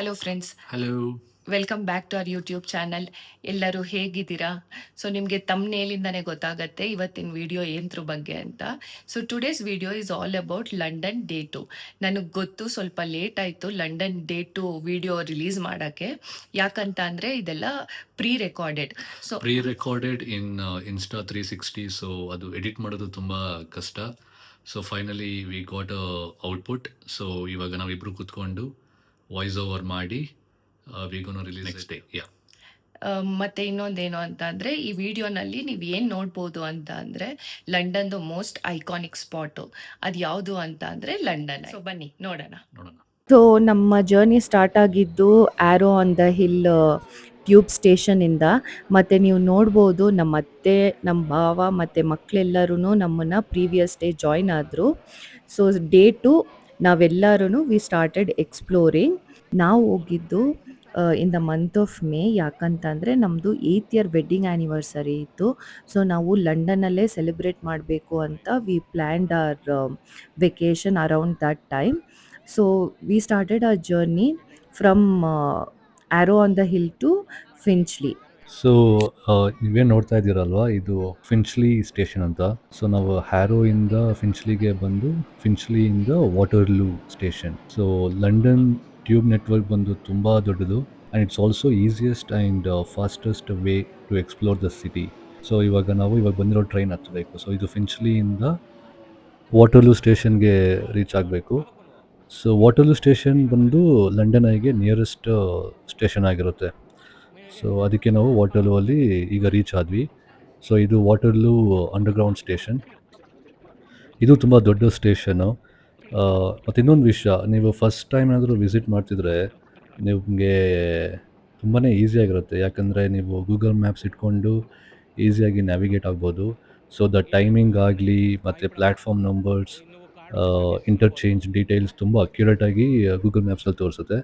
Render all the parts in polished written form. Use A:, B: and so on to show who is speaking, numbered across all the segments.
A: Hello friends,
B: hello.
A: Welcome back to our YouTube channel. ಎಲ್ಲರೂ ಹೇಗಿದ್ದೀರಾ? So ನಿಮಗೆ ತಮ್ನೇಲಿಂದನೇ ಗೊತ್ತಾಗತ್ತೆ ಇವತ್ತಿನ ವಿಡಿಯೋ ಏನ್ದ್ರ ಬಗ್ಗೆ ಅಂತ. So today's video is all about London day 2. ನನಗೆ ಗೊತ್ತು ಸ್ವಲ್ಪ ಲೇಟ್ ಆಯಿತು ಲಂಡನ್ ಡೇ 2 ವಿಡಿಯೋ ರಿಲೀಸ್ ಮಾಡೋಕ್ಕೆ. ಯಾಕಂತ ಅಂದರೆ ಇದೆಲ್ಲ pre recorded.
B: Pre recorded in Insta 360. So ಅದು ಎಡಿಟ್ ಮಾಡೋದು ತುಂಬ ಕಷ್ಟ. So finally we got a output. So ಇವಾಗ ನಾವಿಬ್ರು ಕೂತ್ಕೊಂಡು ವಾಯ್ಸ್ ಓವರ್ ಮಾಡಿ we gonna release next day. Yeah.
A: ಮತ್ತೆ ಇನ್ನೊಂದೇನು ಅಂತ ಅಂದರೆ ಈ ವಿಡಿಯೋನಲ್ಲಿ ನೀವು ಏನು ನೋಡ್ಬೋದು ಅಂತ ಅಂದರೆ ಲಂಡನ್ದು ಮೋಸ್ಟ್ ಐಕಾನಿಕ್ ಸ್ಪಾಟು ಅದು ಯಾವುದು ಅಂತ ಅಂದರೆ ಲಂಡನ್. ಸೊ ಬನ್ನಿ ನೋಡೋಣ.
C: ಸೊ ನಮ್ಮ ಜರ್ನಿ ಸ್ಟಾರ್ಟ್ ಆಗಿದ್ದು Harrow on the Hill tube ಸ್ಟೇಷನಿಂದ. ಮತ್ತು ನೀವು ನೋಡ್ಬೋದು ನಮ್ಮ ಅತ್ತೆ, ನಮ್ಮ ಭಾವ ಮತ್ತು ಮಕ್ಕಳೆಲ್ಲರೂ ನಮ್ಮನ್ನು ಪ್ರೀವಿಯಸ್ ಡೇ ಜಾಯ್ನ್ ಆದರು. ಸೊ ಡೇ 2 ನಾವೆಲ್ಲರೂ ವಿ ಸ್ಟಾರ್ಟೆಡ್ ಎಕ್ಸ್ಪ್ಲೋರಿಂಗ್. ನಾವು ಹೋಗಿದ್ದು in the month of May. ಯಾಕಂತಂದರೆ ನಮ್ಮದು 8th ಇಯರ್ ವೆಡ್ಡಿಂಗ್ ಆ್ಯನಿವರ್ಸರಿ ಇತ್ತು. ಸೊ ನಾವು ಲಂಡನ್ನಲ್ಲೇ ಸೆಲೆಬ್ರೇಟ್ ಮಾಡಬೇಕು ಅಂತ we planned our vacation around that time. So we started our journey from Arrow on the Hill to Finchley.
D: So ನೀವೇನು ನೋಡ್ತಾ ಇದ್ದೀರಲ್ವಾ, ಇದು ಫಿನ್ಚ್ಲಿ ಸ್ಟೇಷನ್ ಅಂತ. ಸೊ ನಾವು ಹ್ಯಾರೋ ಇಂದ ಫಿನ್ಚ್ಲಿಗೆ ಬಂದು ಫಿನ್ಚ್ಲಿಯಿಂದ Waterloo station. So London tube network ಬಂದು ತುಂಬ ದೊಡ್ಡದು and it's also easiest and fastest way to explore the city. So ಇವಾಗ ಬಂದಿರೋ ಟ್ರೈನ್ ಹತ್ತಬೇಕು. ಸೊ ಇದು ಫಿನ್ಚ್ಲಿಯಿಂದ ವಾಟರ್ಲೂ ಸ್ಟೇಷನ್ಗೆ ರೀಚ್ ಆಗಬೇಕು. ಸೊ ವಾಟರ್ಲೂ ಸ್ಟೇಷನ್ ಬಂದು ಲಂಡನ್ ಐಗೆ ನಿಯರೆಸ್ಟ್ ಸ್ಟೇಷನ್ ಆಗಿರುತ್ತೆ. ಸೊ ಅದಕ್ಕೆ ನಾವು ವಾಟರ್ಲೂ ಅಲ್ಲಿ ಈಗ ರೀಚ್ ಆದ್ವಿ. ಸೊ ಇದು ವಾಟರ್ಲೂ ಅಂಡರ್ಗ್ರೌಂಡ್ ಸ್ಟೇಷನ್. ಇದು ತುಂಬ ದೊಡ್ಡ ಸ್ಟೇಷನು. ಮತ್ತು ಇನ್ನೊಂದು ವಿಷಯ, ನೀವು ಫಸ್ಟ್ ಟೈಮ್ ಏನಾದರೂ ವಿಸಿಟ್ ಮಾಡ್ತಿದ್ರೆ ನಿಮಗೆ ತುಂಬಾ ಈಸಿಯಾಗಿರುತ್ತೆ. ಯಾಕಂದರೆ ನೀವು ಗೂಗಲ್ ಮ್ಯಾಪ್ಸ್ ಇಟ್ಕೊಂಡು ಈಸಿಯಾಗಿ ನ್ಯಾವಿಗೇಟ್ ಆಗ್ಬೋದು. ಸೊ ದ ಟೈಮಿಂಗ್ ಆಗಲಿ ಮತ್ತು ಪ್ಲ್ಯಾಟ್ಫಾರ್ಮ್ ನಂಬರ್ಸ್, ಇಂಟರ್ಚೇಂಜ್ ಡೀಟೇಲ್ಸ್ ತುಂಬ ಅಕ್ಯುರೇಟಾಗಿ ಗೂಗಲ್ ಮ್ಯಾಪ್ಸಲ್ಲಿ ತೋರಿಸುತ್ತೆ.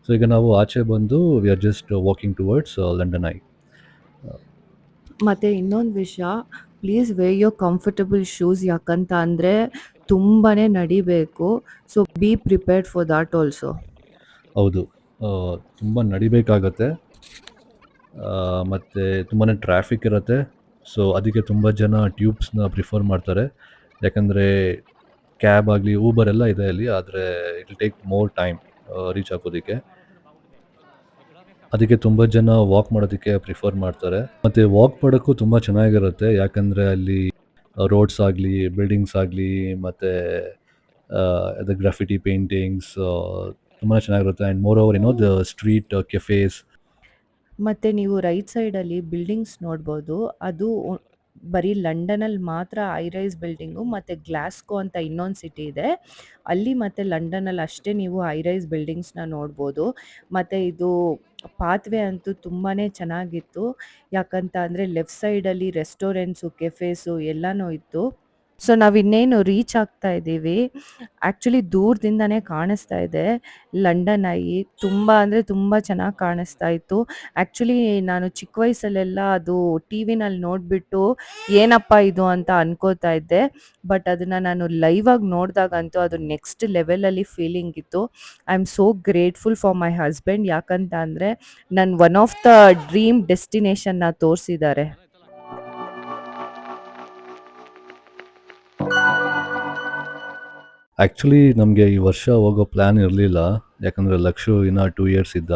D: ಸೊ ಈಗ ನಾವು ಆಚೆ ಬಂದು we are just walking towards London Eye.
C: ಮತ್ತು ಇನ್ನೊಂದು ವಿಷಯ, please wear your comfortable shoes. ಯಾಕಂತ ಅಂದರೆ ತುಂಬಾ ನಡಿಬೇಕು. So be prepared for that also.
D: ಹೌದು, ತುಂಬ ನಡಿಬೇಕಾಗತ್ತೆ ಮತ್ತು ತುಂಬಾ ಟ್ರಾಫಿಕ್ ಇರುತ್ತೆ. ಸೊ ಅದಕ್ಕೆ ತುಂಬ ಜನ ಟ್ಯೂಬ್ಸ್ನ ಪ್ರಿಫರ್ ಮಾಡ್ತಾರೆ. ಯಾಕಂದರೆ ಕ್ಯಾಬ್ ಆಗಲಿ ಊಬರ್ ಎಲ್ಲ ಇದೆ ಅಲ್ಲಿ, ಆದರೆ it will take more time reach ಆಗೋದಕ್ಕೆ. ಅದಕ್ಕೆ ತುಂಬ ಜನ ವಾಕ್ ಮಾಡೋದಕ್ಕೆ ಪ್ರಿಫರ್ ಮಾಡ್ತಾರೆ. ಮತ್ತು ವಾಕ್ ಮಾಡೋಕ್ಕೂ ತುಂಬ ಚೆನ್ನಾಗಿರುತ್ತೆ. ಯಾಕಂದರೆ ಅಲ್ಲಿ ರೋಡ್ಸ್ ಆಗಲಿ ಬಿಲ್ಡಿಂಗ್ಸ್ ಆಗಲಿ ಮತ್ತು ಅದು ಗ್ರಾಫಿಟಿ ಪೇಂಟಿಂಗ್ಸ್ ತುಂಬ ಚೆನ್ನಾಗಿರುತ್ತೆ. And moreover the street cafes.
C: ಮತ್ತು ನೀವು ರೈಟ್ ಸೈಡಲ್ಲಿ ಬಿಲ್ಡಿಂಗ್ಸ್ ನೋಡ್ಬೋದು. ಅದು ಬರೀ ಲಂಡನಲ್ಲಿ ಮಾತ್ರ ಹೈ ರೈಸ್ ಬಿಲ್ಡಿಂಗು. ಮತ್ತು ಗ್ಲಾಸ್ಗೋ ಅಂತ ಇನ್ನೊಂದು ಸಿಟಿ ಇದೆ ಅಲ್ಲಿ. ಮತ್ತು ಲಂಡನಲ್ಲಿ ಅಷ್ಟೇ ನೀವು ಹೈ ರೈಸ್ ಬಿಲ್ಡಿಂಗ್ಸ್ನ ನೋಡ್ಬೋದು. ಮತ್ತು ಇದು ಪಾತ್ವೇ ಅಂತೂ ತುಂಬಾ ಚೆನ್ನಾಗಿತ್ತು. ಯಾಕಂತ ಅಂದರೆ ಲೆಫ್ಟ್ ಸೈಡಲ್ಲಿ ರೆಸ್ಟೋರೆಂಟ್ಸು, ಕೆಫೇಸು ಎಲ್ಲನೂ ಇತ್ತು. ಸೊ ನಾವಿನ್ನೇನು ರೀಚ್ ಆಗ್ತಾ ಇದ್ದೀವಿ. ಆ್ಯಕ್ಚುಲಿ ದೂರದಿಂದನೇ ಕಾಣಿಸ್ತಾ ಇದೆ ಲಂಡನ್ ಐ. ತುಂಬ ಅಂದರೆ ತುಂಬ ಚೆನ್ನಾಗಿ ಕಾಣಿಸ್ತಾ ಇತ್ತು. ಆ್ಯಕ್ಚುಲಿ ನಾನು ಚಿಕ್ಕ ವಯಸ್ಸಲ್ಲೆಲ್ಲ ಅದು ಟಿ ವಿನಲ್ಲಿ ನೋಡಿಬಿಟ್ಟು ಏನಪ್ಪ ಇದು ಅಂತ ಅನ್ಕೋತಾ ಇದ್ದೆ. ಬಟ್ ಅದನ್ನು ನಾನು ಲೈವಾಗಿ ನೋಡಿದಾಗಂತೂ ಅದು ನೆಕ್ಸ್ಟ್ ಲೆವೆಲಲ್ಲಿ ಫೀಲಿಂಗ್ ಇತ್ತು. I am so grateful for my husband. ಯಾಕಂತ ಅಂದರೆ ನನ್ನ ಒನ್ ಆಫ್ ದ ಡ್ರೀಮ್ ಡೆಸ್ಟಿನೇಷನ್ನ ತೋರಿಸಿದ್ದಾರೆ.
D: ಆ್ಯಕ್ಚುಲಿ ನಮಗೆ ಈ ವರ್ಷ ಹೋಗೋ ಪ್ಲ್ಯಾನ್ ಇರಲಿಲ್ಲ. ಯಾಕಂದರೆ ಲಕ್ಷು ಇನ್ನೂ 2 years ಇದ್ದ.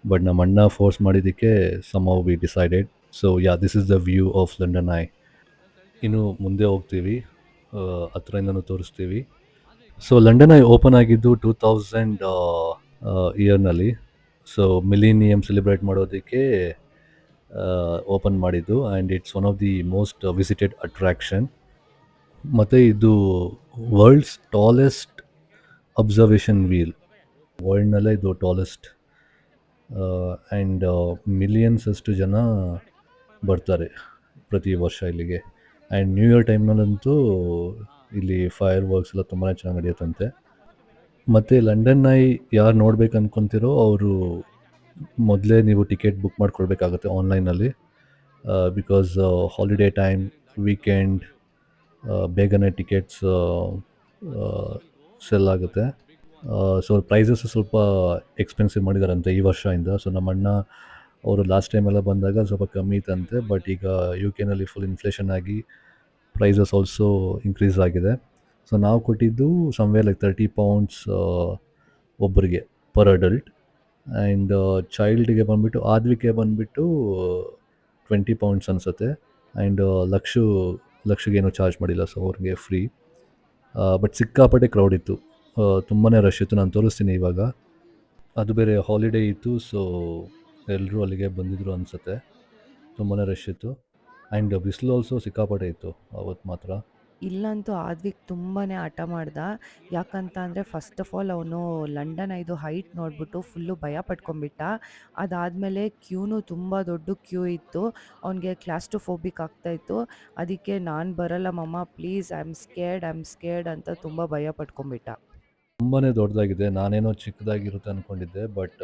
D: ಬಟ್ ನಮ್ಮ ಅಣ್ಣ ಫೋರ್ಸ್ ಮಾಡಿದ್ದಕ್ಕೆ somehow we decided. So yeah, this is the view of London I. ಇನ್ನು ಮುಂದೆ ಹೋಗ್ತೀವಿ, ಹತ್ರದಿಂದನೂ ತೋರಿಸ್ತೀವಿ. ಸೊ ಲಂಡನ್ ಐ ಓಪನ್ ಆಗಿದ್ದು 2000 ಇಯರ್ನಲ್ಲಿ. ಸೊ ಮಿಲಿನಿಯಮ್ ಸೆಲೆಬ್ರೇಟ್ ಮಾಡೋದಕ್ಕೆ ಓಪನ್ ಮಾಡಿದ್ದು. And it's one of the most visited attraction. ಮತ್ತು ಇದು ವರ್ಲ್ಡ್ಸ್ ಟಾಲೆಸ್ಟ್ ಅಬ್ಸರ್ವೇಷನ್ ವೀಲ್. ವರ್ಲ್ಡ್ನಲ್ಲೇ ಇದು ಟಾಲೆಸ್ಟ್. ಆ್ಯಂಡ್ ಮಿಲಿಯನ್ಸ್ ಅಷ್ಟು ಜನ ಬರ್ತಾರೆ ಪ್ರತಿ ವರ್ಷ ಇಲ್ಲಿಗೆ. ಆ್ಯಂಡ್ ನ್ಯೂ ಇಯರ್ ಟೈಮ್ನಲ್ಲಂತೂ ಇಲ್ಲಿ ಫೈರ್ ವರ್ಕ್ಸ್ ಎಲ್ಲ ತುಂಬಾ ಚೆನ್ನಾಗಿ ನಡೆಯುತ್ತಂತೆ. ಮತ್ತು ಲಂಡನ್ ಐ ಯಾರು ನೋಡ್ಬೇಕು ಅಂದ್ಕೊತಿರೋ ಅವರು ಮೊದಲೇ ನೀವು ಟಿಕೆಟ್ ಬುಕ್ ಮಾಡ್ಕೊಳ್ಬೇಕಾಗುತ್ತೆ ಆನ್ಲೈನಲ್ಲಿ. ಬಿಕಾಸ್ ಹಾಲಿಡೇ ಟೈಮ್, ವೀಕೆಂಡ್ ಬೇಗನೆ ಟಿಕೆಟ್ಸ್ ಸೆಲ್ ಆಗುತ್ತೆ. ಸೊ ಪ್ರೈಸಸ್ ಸ್ವಲ್ಪ ಎಕ್ಸ್ಪೆನ್ಸಿವ್ ಮಾಡಿದಾರಂತೆ ಈ ವರ್ಷದಿಂದ. ಸೊ ನಮ್ಮ ಅಣ್ಣ ಅವರು ಲಾಸ್ಟ್ ಟೈಮ್ ಎಲ್ಲ ಬಂದಾಗ ಸ್ವಲ್ಪ ಕಮ್ಮಿ ಇತ್ತಂತೆ, ಬಟ್ ಈಗ ಯು ಕೆನಲ್ಲಿ ಫುಲ್ ಇನ್ಫ್ಲೇಷನ್ ಆಗಿ ಪ್ರೈಸಸ್ ಆಲ್ಸೋ ಇನ್ಕ್ರೀಸ್ ಆಗಿದೆ. ಸೊ ನಾವು ಕೊಟ್ಟಿದ್ದು ಸಮ್ವೇರ್ ಲೈಕ್ £30 ಒಬ್ಬರಿಗೆ ಪರ್ ಅಡಲ್ಟ್. ಆ್ಯಂಡ್ ಚೈಲ್ಡ್ಗೆ ಬಂದುಬಿಟ್ಟು ಆದ್ವಿಕೆ ಬಂದುಬಿಟ್ಟು £20 ಅನಿಸುತ್ತೆ. ಆ್ಯಂಡ್ ಲಕ್ಷಗೇನು ಚಾರ್ಜ್ ಮಾಡಿಲ್ಲ, ಸೊ ಅವ್ರಿಗೆ ಫ್ರೀ. ಬಟ್ ಸಿಕ್ಕಾಪಟ್ಟೆ ಕ್ರೌಡ್ ಇತ್ತು, ತುಂಬಾ ರಶ್ ಇತ್ತು. ನಾನು ತೋರಿಸ್ತೀನಿ ಇವಾಗ. ಅದು ಬೇರೆ ಹಾಲಿಡೇ ಇತ್ತು, ಸೊ ಎಲ್ಲರೂ ಅಲ್ಲಿಗೆ ಬಂದಿದ್ದರು ಅನಿಸುತ್ತೆ. ತುಂಬಾ ರಶ್ ಇತ್ತು. ಆ್ಯಂಡ್ ಬಿಸಿಲು ಆಲ್ಸೋ ಸಿಕ್ಕಾಪಟ್ಟೆ ಇತ್ತು ಅವತ್ತು ಮಾತ್ರ.
C: ಇಲ್ಲಂತೂ ಆದ್ವಿಕ್ ತುಂಬಾ ಹಠ ಮಾಡ್ದ. ಯಾಕಂತ ಅಂದರೆ ಫಸ್ಟ್ ಆಫ್ ಆಲ್ ಅವನು ಲಂಡನ್ ಐದು ಹೈಟ್ ನೋಡ್ಬಿಟ್ಟು ಫುಲ್ಲು ಭಯ ಪಟ್ಕೊಂಡ್ಬಿಟ್ಟ. ಅದಾದಮೇಲೆ ಕ್ಯೂನು ತುಂಬ ದೊಡ್ಡ ಕ್ಯೂ ಇತ್ತು. ಅವನಿಗೆ ಕ್ಲಾಸ್ಟ್ರೋಫೋಬಿಕ್ ಆಗ್ತಾಯಿತ್ತು. ಅದಕ್ಕೆ ನಾನು ಬರಲ್ಲ ಮಮ್ಮ ಪ್ಲೀಸ್ ಐ ಆಮ್ ಸ್ಕೇರ್ಡ್ ಅಂತ ತುಂಬ ಭಯ ಪಟ್ಕೊಂಡ್ಬಿಟ್ಟ.
D: ತುಂಬಾ ದೊಡ್ಡದಾಗಿದೆ. ನಾನೇನೋ ಚಿಕ್ಕದಾಗಿರುತ್ತೆ ಅಂದ್ಕೊಂಡಿದ್ದೆ, ಬಟ್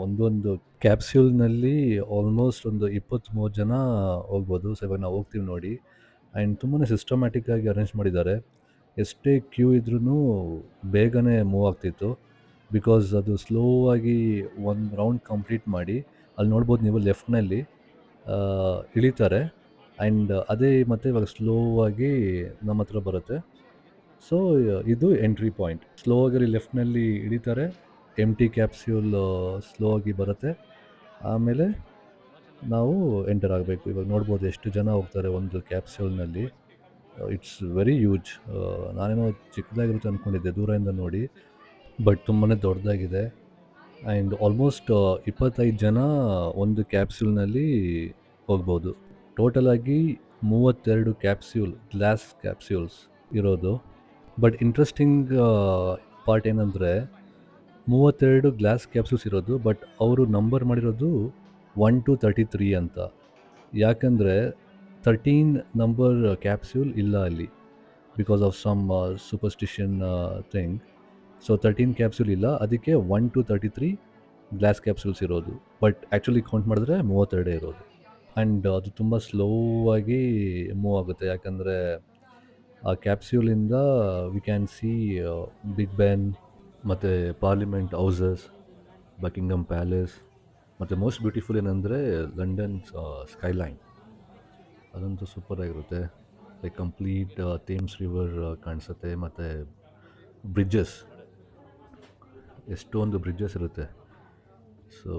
D: ಒಂದೊಂದು ಕ್ಯಾಪ್ಸ್ಯೂಲ್ನಲ್ಲಿ ಆಲ್ಮೋಸ್ಟ್ ಒಂದು 23 ಜನ ಹೋಗ್ಬೋದು. ಸೊ ಇವಾಗ ನಾವು ಹೋಗ್ತೀವಿ ನೋಡಿ. ಆ್ಯಂಡ್ ತುಂಬಾ ಸಿಸ್ಟಮ್ಯಾಟಿಕ್ ಆಗಿ ಅರೇಂಜ್ ಮಾಡಿದ್ದಾರೆ. ಎಷ್ಟೇ ಕ್ಯೂ ಇದ್ರೂ ಬೇಗನೆ ಮೂವ್ ಆಗ್ತಿತ್ತು, ಬಿಕಾಸ್ ಅದು ಸ್ಲೋ ಆಗಿ ಒಂದು ರೌಂಡ್ ಕಂಪ್ಲೀಟ್ ಮಾಡಿ ಅಲ್ಲಿ ನೋಡ್ಬೋದು ನೀವು ಲೆಫ್ಟ್ನಲ್ಲಿ ಇಳಿತಾರೆ. ಆ್ಯಂಡ್ ಅದೇ ಮತ್ತೆ ಇವಾಗ ಸ್ಲೋ ಆಗಿ ನಮ್ಮ ಹತ್ರ ಬರುತ್ತೆ. ಸೊ ಇದು ಎಂಟ್ರಿ ಪಾಯಿಂಟ್. ಸ್ಲೋ ಆಗಿ ಲೆಫ್ಟ್ನಲ್ಲಿ ಇಳಿತಾರೆ, ಎಂಟಿ ಕ್ಯಾಪ್ಸ್ಯೂಲ್ ಸ್ಲೋ ಆಗಿ ಬರುತ್ತೆ, ಆಮೇಲೆ ನಾವು ಎಂಟರ್ ಆಗಬೇಕು. ಇವಾಗ ನೋಡ್ಬೋದು ಎಷ್ಟು ಜನ ಹೋಗ್ತಾರೆ ಒಂದು ಕ್ಯಾಪ್ಸ್ಯೂಲ್ನಲ್ಲಿ. It's very huge. ನಾನೇನೋ ಚಿಕ್ಕದಾಗಿರುತ್ತೆ ಅಂದ್ಕೊಂಡಿದ್ದೆ ದೂರದಿಂದ ನೋಡಿ, ಬಟ್ ತುಂಬಾ ದೊಡ್ಡದಾಗಿದೆ. ಆ್ಯಂಡ್ ಆಲ್ಮೋಸ್ಟ್ 25 ಜನ ಒಂದು ಕ್ಯಾಪ್ಸ್ಯೂಲ್ನಲ್ಲಿ ಹೋಗ್ಬೋದು. ಟೋಟಲಾಗಿ 32 ಕ್ಯಾಪ್ಸ್ಯೂಲ್, ಗ್ಲಾಸ್ ಕ್ಯಾಪ್ಸ್ಯೂಲ್ಸ್ ಇರೋದು. ಬಟ್ ಇಂಟ್ರೆಸ್ಟಿಂಗ್ ಪಾರ್ಟ್ ಏನಂದರೆ 32 ಗ್ಲಾಸ್ ಕ್ಯಾಪ್ಸೂಲ್ಸ್ ಇರೋದು, ಬಟ್ ಅವರು ನಂಬರ್ ಮಾಡಿರೋದು 1 to 33 ಅಂತ. ಯಾಕಂದರೆ 13 ನಂಬರ್ ಕ್ಯಾಪ್ಸ್ಯೂಲ್ ಇಲ್ಲ ಅಲ್ಲಿ, because of some superstition thing. So 13 capsule ಇಲ್ಲ, ಅದಕ್ಕೆ 1 to 33 ಗ್ಲಾಸ್ ಕ್ಯಾಪ್ಸೂಲ್ಸ್ ಇರೋದು. ಬಟ್ ಆ್ಯಕ್ಚುಲಿ ಕೌಂಟ್ ಮಾಡಿದ್ರೆ 32 ಇರೋದು. ಆ್ಯಂಡ್ ಅದು ತುಂಬ ಸ್ಲೋ ಆಗಿ ಮೂವ್ ಆಗುತ್ತೆ, ಯಾಕಂದರೆ ಆ ಕ್ಯಾಪ್ಸ್ಯೂಲಿಂದ ವಿ ಕ್ಯಾನ್ ಸಿ ಬಿಗ್ ಬೆನ್ ಮತ್ತು ಪಾರ್ಲಿಮೆಂಟ್ ಹೌಸಸ್, ಬಕಿಂಗಮ್ ಪ್ಯಾಲೇಸ್, ಮತ್ತು ಮೋಸ್ಟ್ ಬ್ಯೂಟಿಫುಲ್ ಏನಂದರೆ ಲಂಡನ್ ಸ್ಕೈಲೈನ್. ಅದಂತೂ ಸೂಪರಾಗಿರುತ್ತೆ. ಲೈಕ್ ಕಂಪ್ಲೀಟ್ ಥೇಮ್ಸ್ ರಿವರ್ ಕಾಣಿಸುತ್ತೆ, ಮತ್ತು ಬ್ರಿಡ್ಜಸ್, ಎಷ್ಟೊಂದು ಬ್ರಿಡ್ಜಸ್ ಇರುತ್ತೆ. ಸೊ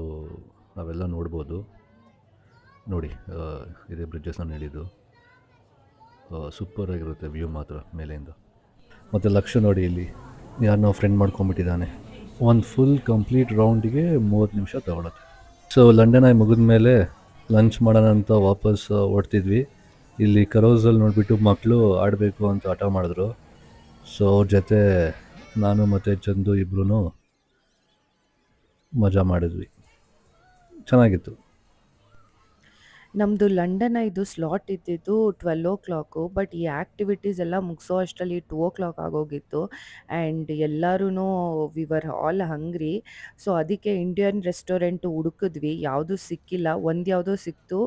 D: ನಾವೆಲ್ಲ ನೋಡ್ಬೋದು. ನೋಡಿ ಇದೇ ಬ್ರಿಡ್ಜಸ್ ನಾನು ಹೇಳಿದ್ದು. ಸೂಪರಾಗಿರುತ್ತೆ ವ್ಯೂ ಮಾತ್ರ ಮೇಲೆಯಿಂದ. ಮತ್ತು ಲಕ್ಷ ನೋಡಿ ಇಲ್ಲಿ ಯಾರನ್ನೋ ಫ್ರೆಂಡ್ ಮಾಡ್ಕೊಂಬಿಟ್ಟಿದ್ದಾನೆ. ಒಂದು ಫುಲ್ ಕಂಪ್ಲೀಟ್ ರೌಂಡಿಗೆ 30 ನಿಮಿಷ ತಗೊಳುತ್ತೆ. ಸೊ ಲಂಡನ್ ಆಗಿ ಮುಗಿದ ಮೇಲೆ ಲಂಚ್ ಮಾಡೋಣ ಅಂತ ವಾಪಸ್ ಹೊಡ್ತಿದ್ವಿ. ಇಲ್ಲಿ ಕರೋಸಲ್ಲಿ ನೋಡಿಬಿಟ್ಟು ಮಕ್ಕಳು ಆಡಬೇಕು ಅಂತ ಹಠ ಮಾಡಿದ್ರು. ಸೊ ಅವ್ರ ಜೊತೆ ನಾನು ಮತ್ತು ಚಂದು ಇಬ್ಬರೂ ಮಜಾ ಮಾಡಿದ್ವಿ, ಚೆನ್ನಾಗಿತ್ತು.
C: ನಮ್ಮದು ಲಂಡನ್ ಐದು ಸ್ಲಾಟ್ ಇದ್ದಿದ್ದು 12 ಬಟ್ ಈ ಆ್ಯಕ್ಟಿವಿಟೀಸ್ ಎಲ್ಲ ಮುಗಿಸೋ ಅಷ್ಟರಲ್ಲಿ 2 ಆಗೋಗಿತ್ತು. ಆ್ಯಂಡ್ ಎಲ್ಲರೂ we were all hungry. So ಅದಕ್ಕೆ ಇಂಡಿಯನ್ ರೆಸ್ಟೋರೆಂಟ್ ಹುಡುಕಿದ್ವಿ, ಯಾವುದೂ ಸಿಕ್ಕಿಲ್ಲ. ಒಂದು ಯಾವುದೋ ಸಿಕ್ತು,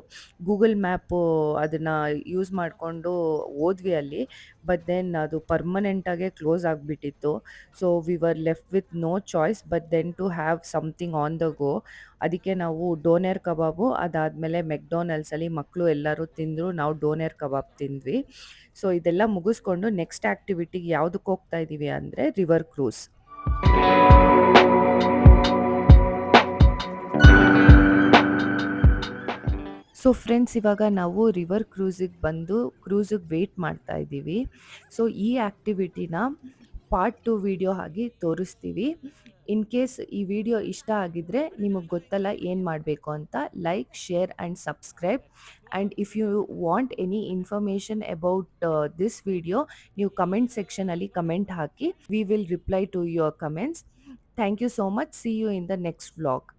C: ಗೂಗಲ್ ಮ್ಯಾಪು ಅದನ್ನು ಯೂಸ್ ಮಾಡಿಕೊಂಡು ಹೋದ್ವಿ ಅಲ್ಲಿ. ಬಟ್ ದೆನ್ ಅದು ಪರ್ಮನೆಂಟಾಗೆ ಕ್ಲೋಸ್ ಆಗಿಬಿಟ್ಟಿತ್ತು. So we were left with no choice but then to have something on the go. ಅದಕ್ಕೆ ನಾವು ಡೋನೆರ್ ಕಬಾಬು, ಅದಾದಮೇಲೆ ಮೆಕ್ಡೊನಾಲ್ಡ್ಸಲ್ಲಿ ಮಕ್ಕಳು ಎಲ್ಲರೂ ತಿಂದರು, ನಾವು ಡೋನೆರ್ ಕಬಾಬ್ ತಿಂದ್ವಿ. ಸೊ ಇದೆಲ್ಲ ಮುಗಿಸ್ಕೊಂಡು ನೆಕ್ಸ್ಟ್ ಆ್ಯಕ್ಟಿವಿಟಿಗೆ ಯಾವುದಕ್ಕೆ ಹೋಗ್ತಾ ಇದ್ದೀವಿ ಅಂದರೆ ರಿವರ್ ಕ್ರೂಸ್. ಸೊ ಫ್ರೆಂಡ್ಸ್, ಇವಾಗ ನಾವು ರಿವರ್ ಕ್ರೂಸಿಗೆ ಬಂದು ಕ್ರೂಸಿಗೆ ವೆಯ್ಟ್ ಮಾಡ್ತಾ ಇದ್ದೀವಿ. ಸೊ ಈ ಆ್ಯಕ್ಟಿವಿಟಿನ ಪಾರ್ಟ್ 2 ವಿಡಿಯೋ ಆಗಿ ತೋರಿಸ್ತೀವಿ. ಇನ್ ಕೇಸ್ ಈ ವಿಡಿಯೋ ಇಷ್ಟ ಆಗಿದ್ದರೆ ನಿಮಗೆ ಗೊತ್ತಲ್ಲ ಏನು ಮಾಡಬೇಕು ಅಂತ, like, share and subscribe. And if you want any information about this video, ನೀವು ಕಮೆಂಟ್ ಸೆಕ್ಷನಲ್ಲಿ ಕಮೆಂಟ್ ಹಾಕಿ. We will reply to your comments. Thank you so much. See you in the next vlog.